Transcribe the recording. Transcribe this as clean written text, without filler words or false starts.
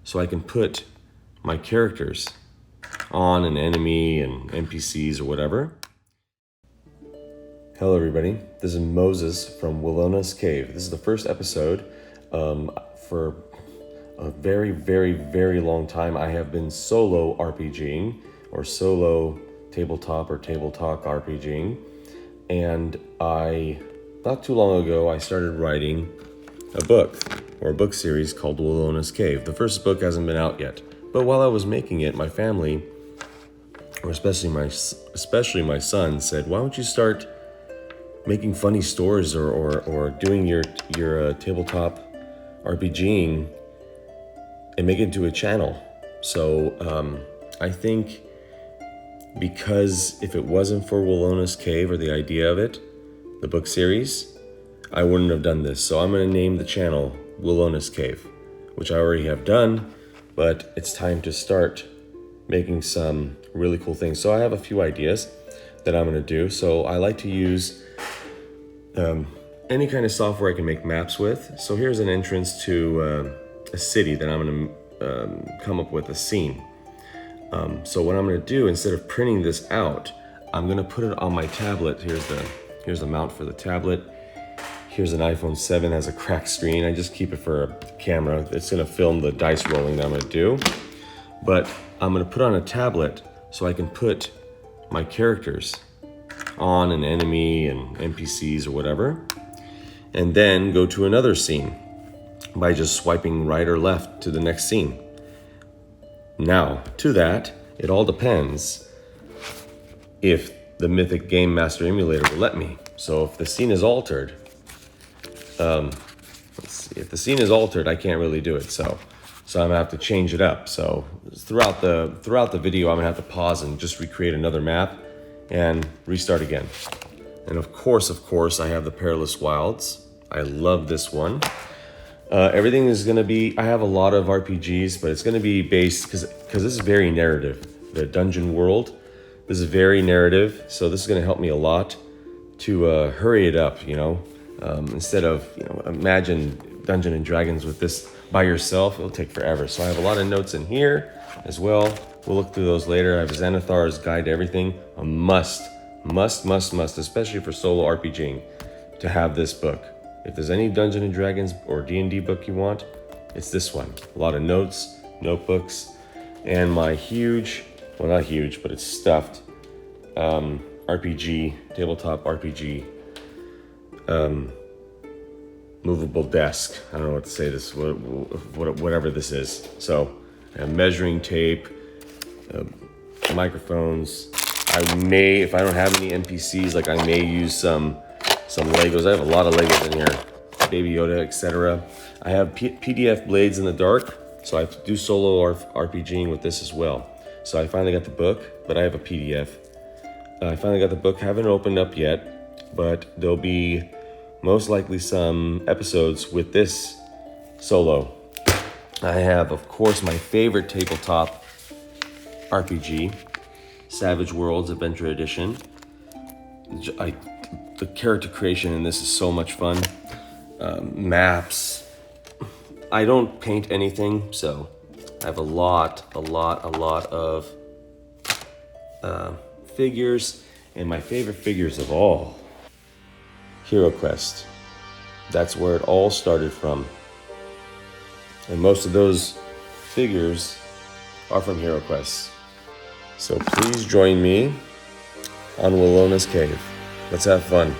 so I can put my characters on an enemy and NPCs or whatever. Hello everybody, this is Moses from Wilona's Cave. This is the first episode. For a very, very, very long time I have been solo RPGing or solo tabletop or table talk RPGing. And not too long ago, I started writing a book or a book series called Wilona's Cave. The first book hasn't been out yet, but while I was making it, my family, or especially my son, said, "Why don't you start making funny stories or doing your tabletop RPGing and make it into a channel?" So I think because if it wasn't for Wilona's Cave or the idea of it, the book series, I wouldn't have done this. So I'm going to name the channel Wilona's Cave, which I already have done, but it's time to start making some really cool things. So I have a few ideas that I'm going to do. So I like to use any kind of software I can make maps with. So here's an entrance to a city that I'm going to come up with a scene. So what I'm going to do, instead of printing this out, I'm going to put it on my tablet. Here's the mount for the tablet. Here's an iPhone 7, has a cracked screen. I just keep it for a camera. It's going to film the dice rolling that I'm going to do. But I'm going to put on a tablet so I can put my characters on an enemy and NPCs or whatever, and then go to another scene by just swiping right or left to the next scene. Now, to that, it all depends if the Mythic Game Master emulator will let me. So if the scene is altered, if the scene is altered, I can't really do it. So I'm gonna have to change it up. So throughout the video, I'm gonna have to pause and just recreate another map and restart again. And of course, I have the Perilous Wilds. I love this one. Everything is going to be, I have a lot of RPGs, but it's going to be based, because this is very narrative. The dungeon world, this is very narrative, so this is going to help me a lot to hurry it up, instead of, imagine Dungeons and Dragons with this by yourself, it'll take forever. So I have a lot of notes in here as well. We'll look through those later. I have Xanathar's Guide to Everything, a must, especially for solo RPGing, to have this book. If there's any Dungeons and Dragons or D&D book you want, it's this one. A lot of notes, notebooks, and my huge, well not huge, but it's stuffed RPG, tabletop RPG, movable desk. I don't know what to say this, whatever this is. So I have measuring tape, microphones. I may, if I don't have any NPCs, like I may use some Legos. I have a lot of Legos in here, Baby Yoda, etc. I have PDF blades in the dark, so I have to do solo RPGing with this as well. So I finally got the book, but I have a PDF. I finally got the book, haven't opened up yet, but there'll be most likely some episodes with this solo. I have, of course, my favorite tabletop RPG, Savage Worlds Adventure Edition. The character creation in this is so much fun. Maps. I don't paint anything, so I have a lot of figures, and my favorite figures of all, Hero Quest. That's where it all started from. And most of those figures are from Hero Quest. So please join me on Wilona's Cave. Let's have fun.